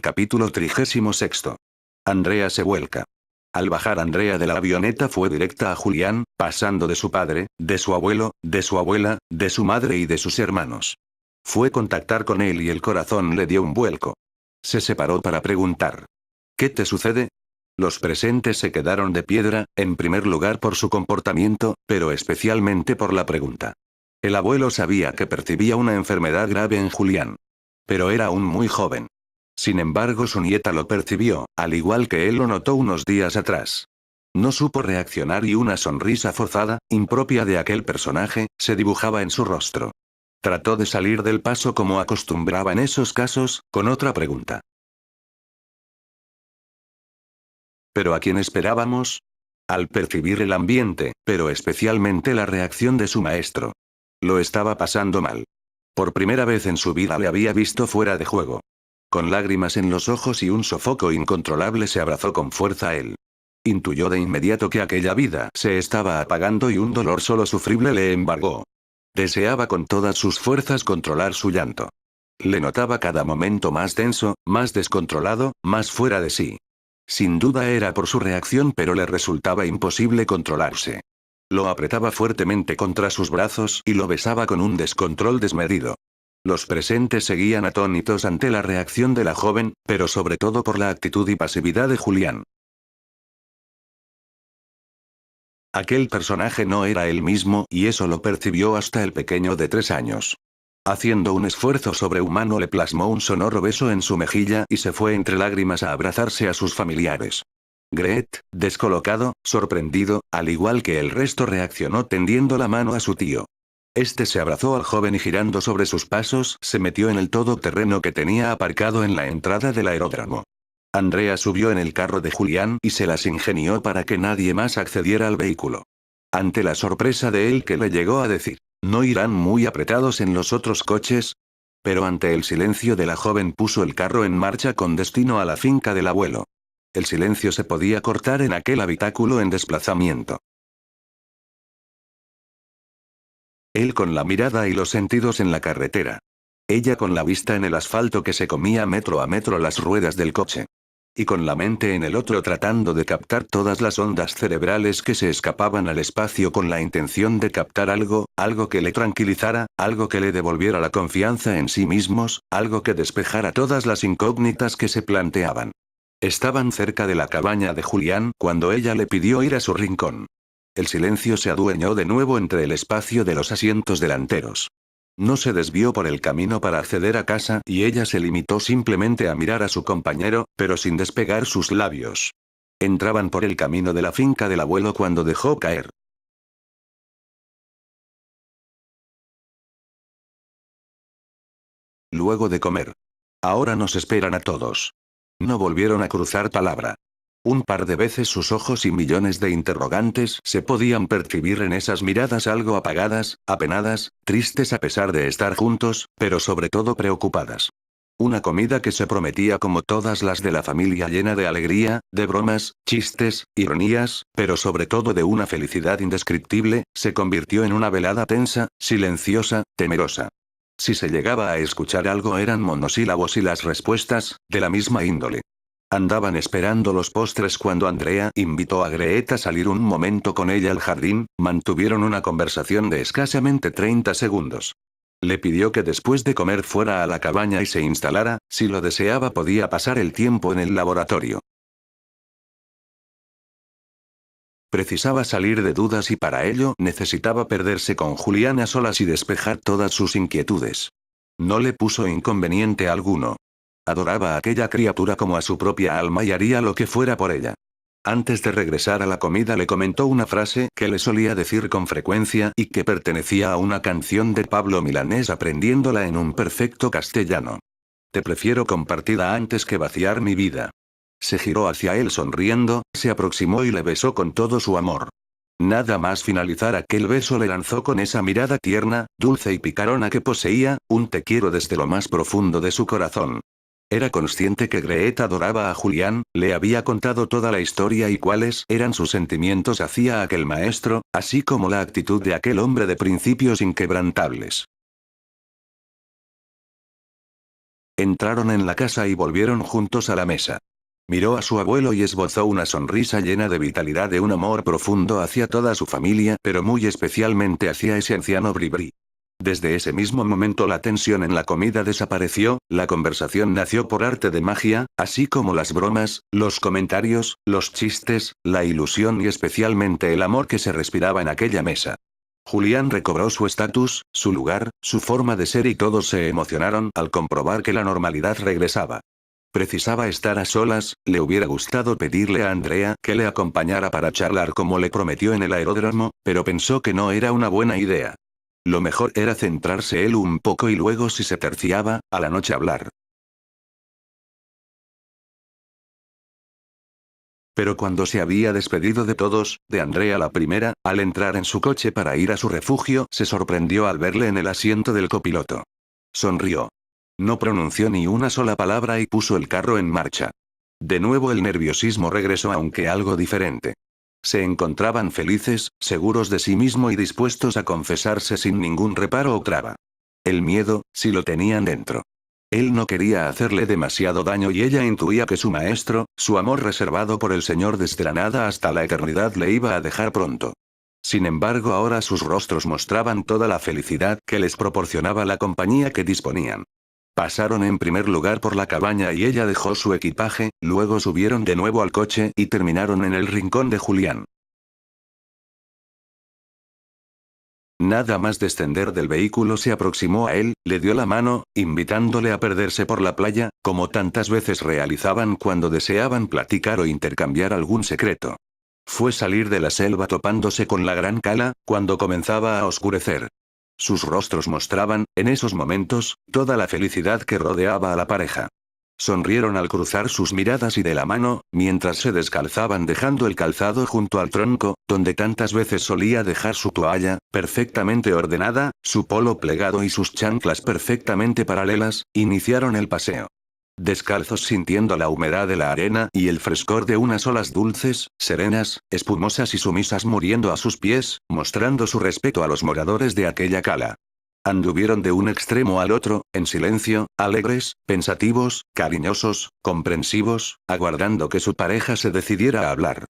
Capítulo 36. Andrea se vuelca. Al bajar Andrea de la avioneta fue directa a Julián, pasando de su padre, de su abuelo, de su abuela, de su madre y de sus hermanos. Fue contactar con él y el corazón le dio un vuelco. Se separó para preguntar. ¿Qué te sucede? Los presentes se quedaron de piedra, en primer lugar por su comportamiento, pero especialmente por la pregunta. El abuelo sabía que percibía una enfermedad grave en Julián. Pero era aún muy joven. Sin embargo, su nieta lo percibió, al igual que él lo notó unos días atrás. No supo reaccionar y una sonrisa forzada, impropia de aquel personaje, se dibujaba en su rostro. Trató de salir del paso como acostumbraba en esos casos, con otra pregunta. ¿Pero a quién esperábamos? Al percibir el ambiente, pero especialmente la reacción de su maestro. Lo estaba pasando mal. Por primera vez en su vida le había visto fuera de juego. Con lágrimas en los ojos y un sofoco incontrolable se abrazó con fuerza a él. Intuyó de inmediato que aquella vida se estaba apagando y un dolor solo sufrible le embargó. Deseaba con todas sus fuerzas controlar su llanto. Le notaba cada momento más tenso, más descontrolado, más fuera de sí. Sin duda era por su reacción, pero le resultaba imposible controlarse. Lo apretaba fuertemente contra sus brazos y lo besaba con un descontrol desmedido. Los presentes seguían atónitos ante la reacción de la joven, pero sobre todo por la actitud y pasividad de Julián. Aquel personaje no era él mismo y eso lo percibió hasta el pequeño de 3 años. Haciendo un esfuerzo sobrehumano le plasmó un sonoro beso en su mejilla y se fue entre lágrimas a abrazarse a sus familiares. Gret, descolocado, sorprendido, al igual que el resto reaccionó tendiendo la mano a su tío. Este se abrazó al joven y girando sobre sus pasos se metió en el todoterreno que tenía aparcado en la entrada del aeródromo. Andrea subió en el carro de Julián y se las ingenió para que nadie más accediera al vehículo. Ante la sorpresa de él que le llegó a decir, ¿no irán muy apretados en los otros coches? Pero ante el silencio de la joven puso el carro en marcha con destino a la finca del abuelo. El silencio se podía cortar en aquel habitáculo en desplazamiento. Él con la mirada y los sentidos en la carretera. Ella con la vista en el asfalto que se comía metro a metro las ruedas del coche. Y con la mente en el otro tratando de captar todas las ondas cerebrales que se escapaban al espacio con la intención de captar algo, algo que le tranquilizara, algo que le devolviera la confianza en sí mismos, algo que despejara todas las incógnitas que se planteaban. Estaban cerca de la cabaña de Julián cuando ella le pidió ir a su rincón. El silencio se adueñó de nuevo entre el espacio de los asientos delanteros. No se desvió por el camino para acceder a casa y ella se limitó simplemente a mirar a su compañero, pero sin despegar sus labios. Entraban por el camino de la finca del abuelo cuando dejó caer. Luego de comer. Ahora nos esperan a todos. No volvieron a cruzar palabra. Un par de veces sus ojos y millones de interrogantes se podían percibir en esas miradas algo apagadas, apenadas, tristes a pesar de estar juntos, pero sobre todo preocupadas. Una comida que se prometía como todas las de la familia llena de alegría, de bromas, chistes, ironías, pero sobre todo de una felicidad indescriptible, se convirtió en una velada tensa, silenciosa, temerosa. Si se llegaba a escuchar algo eran monosílabos y las respuestas, de la misma índole. Andaban esperando los postres cuando Andrea invitó a Gret a salir un momento con ella al jardín, mantuvieron una conversación de escasamente 30 segundos. Le pidió que después de comer fuera a la cabaña y se instalara, si lo deseaba podía pasar el tiempo en el laboratorio. Precisaba salir de dudas y para ello necesitaba perderse con Julián a solas y despejar todas sus inquietudes. No le puso inconveniente alguno. Adoraba a aquella criatura como a su propia alma y haría lo que fuera por ella. Antes de regresar a la comida le comentó una frase que le solía decir con frecuencia y que pertenecía a una canción de Pablo Milanés aprendiéndola en un perfecto castellano. Te prefiero compartida antes que vaciar mi vida. Se giró hacia él sonriendo, se aproximó y le besó con todo su amor. Nada más finalizar aquel beso le lanzó con esa mirada tierna, dulce y picarona que poseía, un te quiero desde lo más profundo de su corazón. Era consciente que Gret adoraba a Julián, le había contado toda la historia y cuáles eran sus sentimientos hacia aquel maestro, así como la actitud de aquel hombre de principios inquebrantables. Entraron en la casa y volvieron juntos a la mesa. Miró a su abuelo y esbozó una sonrisa llena de vitalidad, de un amor profundo hacia toda su familia, pero muy especialmente hacia ese anciano Bribri. Desde ese mismo momento la tensión en la comida desapareció, la conversación nació por arte de magia, así como las bromas, los comentarios, los chistes, la ilusión y especialmente el amor que se respiraba en aquella mesa. Julián recobró su estatus, su lugar, su forma de ser y todos se emocionaron al comprobar que la normalidad regresaba. Precisaba estar a solas, le hubiera gustado pedirle a Andrea que le acompañara para charlar como le prometió en el aeródromo, pero pensó que no era una buena idea. Lo mejor era centrarse él un poco y luego, si se terciaba, a la noche hablar. Pero cuando se había despedido de todos, de Andrea la primera, al entrar en su coche para ir a su refugio, se sorprendió al verle en el asiento del copiloto. Sonrió. No pronunció ni una sola palabra y puso el carro en marcha. De nuevo el nerviosismo regresó, aunque algo diferente. Se encontraban felices, seguros de sí mismo y dispuestos a confesarse sin ningún reparo o traba. El miedo, si lo tenían dentro. Él no quería hacerle demasiado daño y ella intuía que su maestro, su amor reservado por el Señor desde la nada hasta la eternidad, le iba a dejar pronto. Sin embargo, ahora sus rostros mostraban toda la felicidad que les proporcionaba la compañía que disponían. Pasaron en primer lugar por la cabaña y ella dejó su equipaje, luego subieron de nuevo al coche y terminaron en el rincón de Julián. Nada más descender del vehículo se aproximó a él, le dio la mano, invitándole a perderse por la playa, como tantas veces realizaban cuando deseaban platicar o intercambiar algún secreto. Fue salir de la selva topándose con la gran cala, cuando comenzaba a oscurecer. Sus rostros mostraban, en esos momentos, toda la felicidad que rodeaba a la pareja. Sonrieron al cruzar sus miradas y de la mano, mientras se descalzaban dejando el calzado junto al tronco, donde tantas veces solía dejar su toalla, perfectamente ordenada, su polo plegado y sus chanclas perfectamente paralelas, iniciaron el paseo. Descalzos, sintiendo la humedad de la arena y el frescor de unas olas dulces, serenas, espumosas y sumisas muriendo a sus pies, mostrando su respeto a los moradores de aquella cala. Anduvieron de un extremo al otro, en silencio, alegres, pensativos, cariñosos, comprensivos, aguardando que su pareja se decidiera a hablar.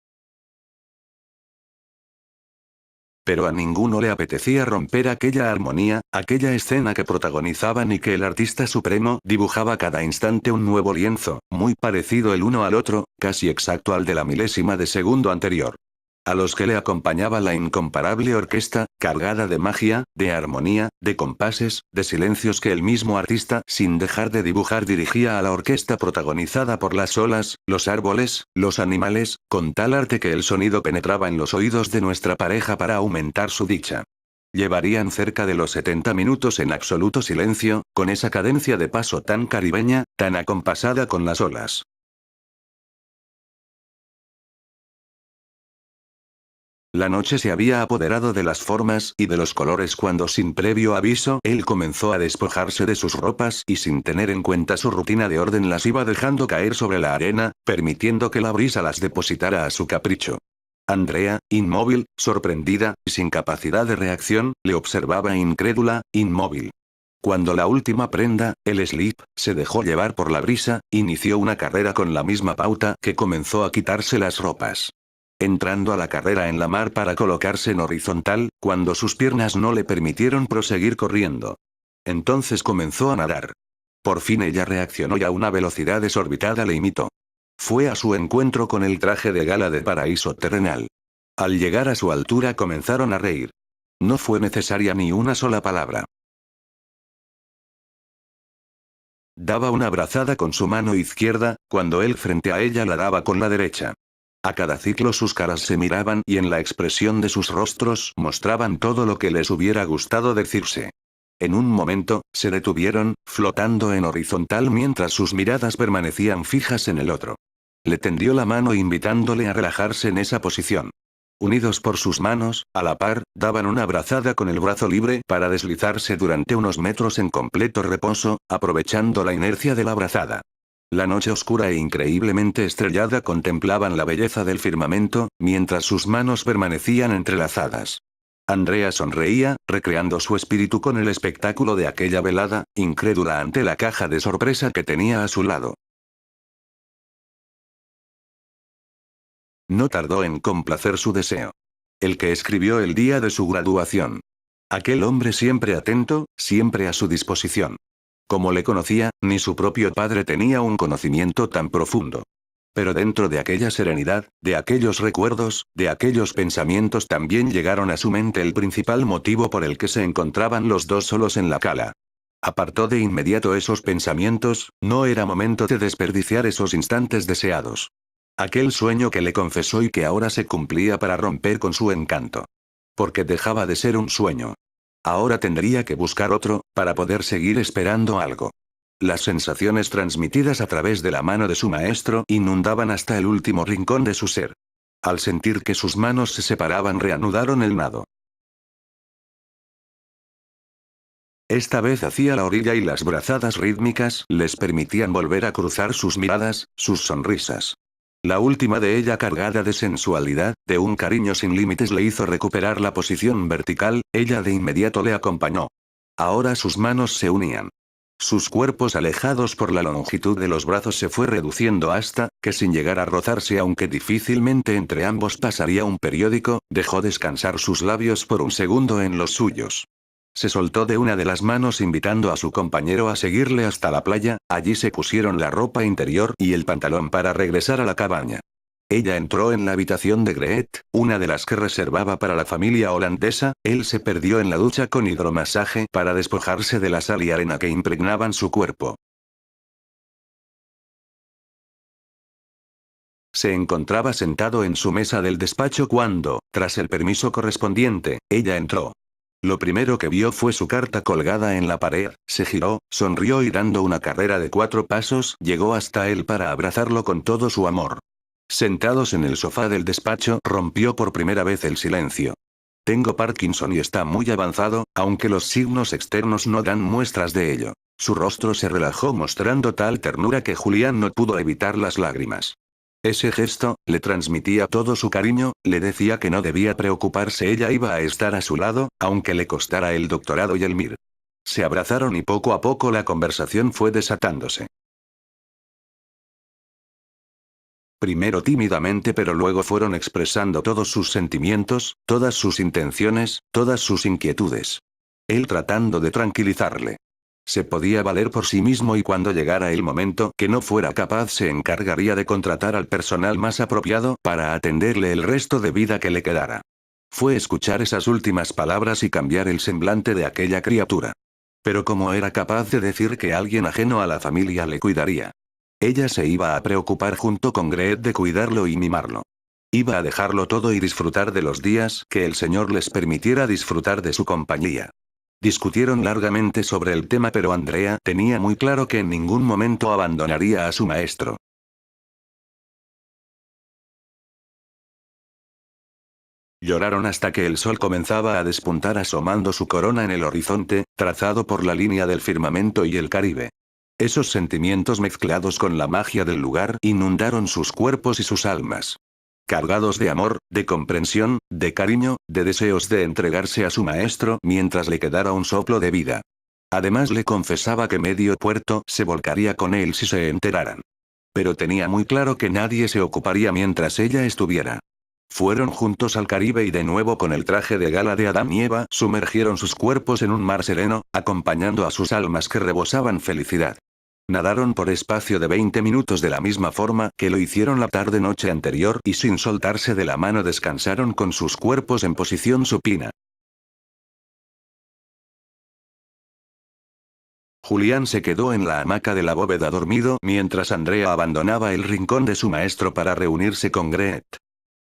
Pero a ninguno le apetecía romper aquella armonía, aquella escena que protagonizaban y que el artista supremo dibujaba cada instante un nuevo lienzo, muy parecido el uno al otro, casi exacto al de la milésima de segundo anterior. A los que le acompañaba la incomparable orquesta, cargada de magia, de armonía, de compases, de silencios que el mismo artista, sin dejar de dibujar, dirigía a la orquesta protagonizada por las olas, los árboles, los animales, con tal arte que el sonido penetraba en los oídos de nuestra pareja para aumentar su dicha. Llevarían cerca de los 70 minutos en absoluto silencio, con esa cadencia de paso tan caribeña, tan acompasada con las olas. La noche se había apoderado de las formas y de los colores cuando, sin previo aviso, él comenzó a despojarse de sus ropas y, sin tener en cuenta su rutina de orden, las iba dejando caer sobre la arena, permitiendo que la brisa las depositara a su capricho. Andrea, inmóvil, sorprendida, y sin capacidad de reacción, le observaba incrédula, inmóvil. Cuando la última prenda, el slip, se dejó llevar por la brisa, inició una carrera con la misma pauta que comenzó a quitarse las ropas. Entrando a la carrera en la mar para colocarse en horizontal, cuando sus piernas no le permitieron proseguir corriendo. Entonces comenzó a nadar. Por fin ella reaccionó y a una velocidad desorbitada le imitó. Fue a su encuentro con el traje de gala de paraíso terrenal. Al llegar a su altura comenzaron a reír. No fue necesaria ni una sola palabra. Daba una brazada con su mano izquierda, cuando él frente a ella la daba con la derecha. A cada ciclo sus caras se miraban y en la expresión de sus rostros mostraban todo lo que les hubiera gustado decirse. En un momento, se detuvieron, flotando en horizontal mientras sus miradas permanecían fijas en el otro. Le tendió la mano invitándole a relajarse en esa posición. Unidos por sus manos, a la par, daban una brazada con el brazo libre para deslizarse durante unos metros en completo reposo, aprovechando la inercia de la brazada. La noche oscura e increíblemente estrellada contemplaban la belleza del firmamento, mientras sus manos permanecían entrelazadas. Andrea sonreía, recreando su espíritu con el espectáculo de aquella velada, incrédula ante la caja de sorpresa que tenía a su lado. No tardó en complacer su deseo. El que escribió el día de su graduación. Aquel hombre siempre atento, siempre a su disposición. Como le conocía, ni su propio padre tenía un conocimiento tan profundo. Pero dentro de aquella serenidad, de aquellos recuerdos, de aquellos pensamientos también llegaron a su mente el principal motivo por el que se encontraban los dos solos en la cala. Apartó de inmediato esos pensamientos, no era momento de desperdiciar esos instantes deseados. Aquel sueño que le confesó y que ahora se cumplía para romper con su encanto. Porque dejaba de ser un sueño. Ahora tendría que buscar otro, para poder seguir esperando algo. Las sensaciones transmitidas a través de la mano de su maestro inundaban hasta el último rincón de su ser. Al sentir que sus manos se separaban, reanudaron el nado. Esta vez hacia la orilla y las brazadas rítmicas les permitían volver a cruzar sus miradas, sus sonrisas. La última de ella cargada de sensualidad, de un cariño sin límites le hizo recuperar la posición vertical, ella de inmediato le acompañó. Ahora sus manos se unían. Sus cuerpos alejados por la longitud de los brazos se fue reduciendo hasta, que sin llegar a rozarse aunque difícilmente entre ambos pasaría un periódico, dejó descansar sus labios por un segundo en los suyos. Se soltó de una de las manos invitando a su compañero a seguirle hasta la playa, allí se pusieron la ropa interior y el pantalón para regresar a la cabaña. Ella entró en la habitación de Greet, una de las que reservaba para la familia holandesa, él se perdió en la ducha con hidromasaje para despojarse de la sal y arena que impregnaban su cuerpo. Se encontraba sentado en su mesa del despacho cuando, tras el permiso correspondiente, ella entró. Lo primero que vio fue su carta colgada en la pared, se giró, sonrió y dando una carrera de 4 pasos llegó hasta él para abrazarlo con todo su amor. Sentados en el sofá del despacho, rompió por primera vez el silencio. Tengo Parkinson y está muy avanzado, aunque los signos externos no dan muestras de ello. Su rostro se relajó mostrando tal ternura que Julián no pudo evitar las lágrimas. Ese gesto, le transmitía todo su cariño, le decía que no debía preocuparse, ella iba a estar a su lado, aunque le costara el doctorado y el MIR. Se abrazaron y poco a poco la conversación fue desatándose. Primero tímidamente pero luego fueron expresando todos sus sentimientos, todas sus intenciones, todas sus inquietudes. Él tratando de tranquilizarle. Se podía valer por sí mismo y cuando llegara el momento que no fuera capaz se encargaría de contratar al personal más apropiado para atenderle el resto de vida que le quedara. Fue escuchar esas últimas palabras y cambiar el semblante de aquella criatura. Pero ¿cómo era capaz de decir que alguien ajeno a la familia le cuidaría? Ella se iba a preocupar junto con Greet de cuidarlo y mimarlo. Iba a dejarlo todo y disfrutar de los días que el Señor les permitiera disfrutar de su compañía. Discutieron largamente sobre el tema pero Andrea tenía muy claro que en ningún momento abandonaría a su maestro. Lloraron hasta que el sol comenzaba a despuntar asomando su corona en el horizonte, trazado por la línea del firmamento y el Caribe. Esos sentimientos mezclados con la magia del lugar inundaron sus cuerpos y sus almas. Cargados de amor, de comprensión, de cariño, de deseos de entregarse a su maestro mientras le quedara un soplo de vida. Además le confesaba que medio puerto se volcaría con él si se enteraran. Pero tenía muy claro que nadie se ocuparía mientras ella estuviera. Fueron juntos al Caribe y de nuevo con el traje de gala de Adán y Eva sumergieron sus cuerpos en un mar sereno, acompañando a sus almas que rebosaban felicidad. Nadaron por espacio de 20 minutos de la misma forma que lo hicieron la tarde-noche anterior y sin soltarse de la mano descansaron con sus cuerpos en posición supina. Julián se quedó en la hamaca de la bóveda dormido mientras Andrea abandonaba el rincón de su maestro para reunirse con Greet.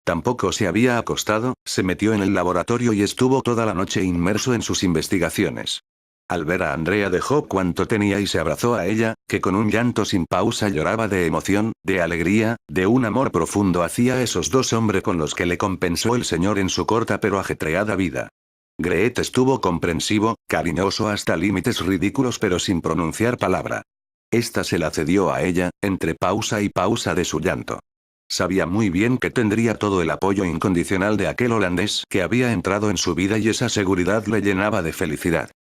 Tampoco se había acostado, se metió en el laboratorio y estuvo toda la noche inmerso en sus investigaciones. Al ver a Andrea dejó cuanto tenía y se abrazó a ella, que con un llanto sin pausa lloraba de emoción, de alegría, de un amor profundo hacia esos dos hombres con los que le compensó el Señor en su corta pero ajetreada vida. Greet estuvo comprensivo, cariñoso hasta límites ridículos pero sin pronunciar palabra. Esta se la cedió a ella, entre pausa y pausa de su llanto. Sabía muy bien que tendría todo el apoyo incondicional de aquel holandés que había entrado en su vida y esa seguridad le llenaba de felicidad.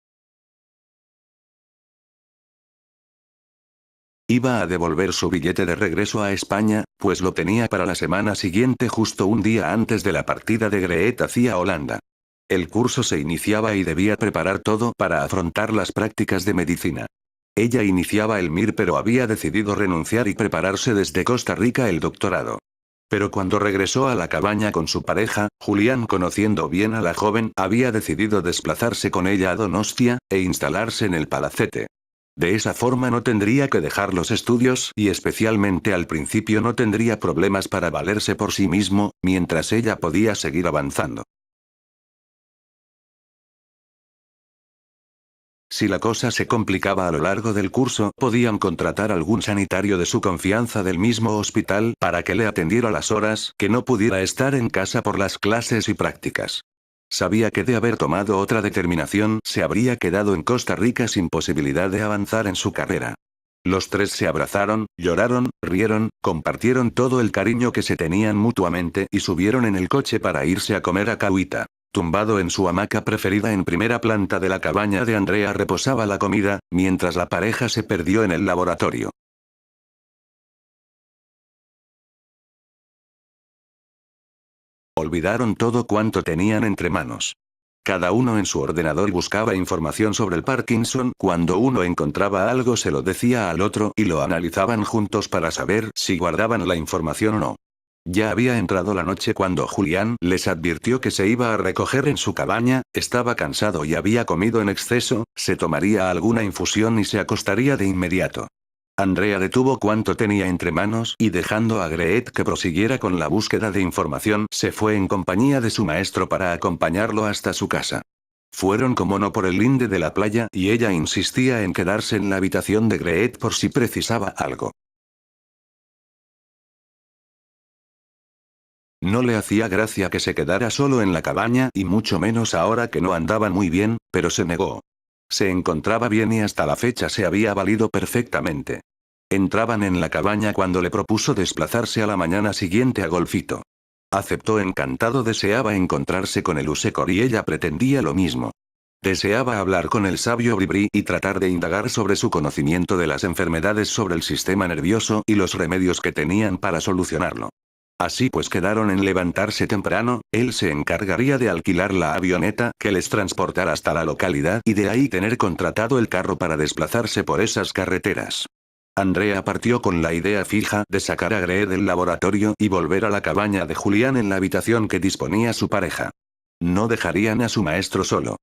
Iba a devolver su billete de regreso a España, pues lo tenía para la semana siguiente justo un día antes de la partida de Greet hacia Holanda. El curso se iniciaba y debía preparar todo para afrontar las prácticas de medicina. Ella iniciaba el MIR pero había decidido renunciar y prepararse desde Costa Rica el doctorado. Pero cuando regresó a la cabaña con su pareja, Julián, conociendo bien a la joven, había decidido desplazarse con ella a Donostia, e instalarse en el palacete. De esa forma no tendría que dejar los estudios y especialmente al principio no tendría problemas para valerse por sí mismo, mientras ella podía seguir avanzando. Si la cosa se complicaba a lo largo del curso, podían contratar algún sanitario de su confianza del mismo hospital para que le atendiera las horas que no pudiera estar en casa por las clases y prácticas. Sabía que de haber tomado otra determinación, se habría quedado en Costa Rica sin posibilidad de avanzar en su carrera. Los tres se abrazaron, lloraron, rieron, compartieron todo el cariño que se tenían mutuamente y subieron en el coche para irse a comer a Cahuita. Tumbado en su hamaca preferida en primera planta de la cabaña de Andrea reposaba la comida, mientras la pareja se perdió en el laboratorio. Olvidaron todo cuanto tenían entre manos. Cada uno en su ordenador buscaba información sobre el Parkinson, cuando uno encontraba algo se lo decía al otro y lo analizaban juntos para saber si guardaban la información o no. Ya había entrado la noche cuando Julián les advirtió que se iba a recoger en su cabaña, estaba cansado y había comido en exceso, se tomaría alguna infusión y se acostaría de inmediato. Andrea detuvo cuanto tenía entre manos y dejando a Greet que prosiguiera con la búsqueda de información, se fue en compañía de su maestro para acompañarlo hasta su casa. Fueron como no por el linde de la playa y ella insistía en quedarse en la habitación de Greet por si precisaba algo. No le hacía gracia que se quedara solo en la cabaña y mucho menos ahora que no andaba muy bien, pero se negó. Se encontraba bien y hasta la fecha se había valido perfectamente. Entraban en la cabaña cuando le propuso desplazarse a la mañana siguiente a Golfito. Aceptó encantado, deseaba encontrarse con el Usecor y ella pretendía lo mismo. Deseaba hablar con el sabio Bribri y tratar de indagar sobre su conocimiento de las enfermedades sobre el sistema nervioso y los remedios que tenían para solucionarlo. Así pues quedaron en levantarse temprano, él se encargaría de alquilar la avioneta que les transportara hasta la localidad y de ahí tener contratado el carro para desplazarse por esas carreteras. Andrea partió con la idea fija de sacar a Gree del laboratorio y volver a la cabaña de Julián en la habitación que disponía su pareja. No dejarían a su maestro solo.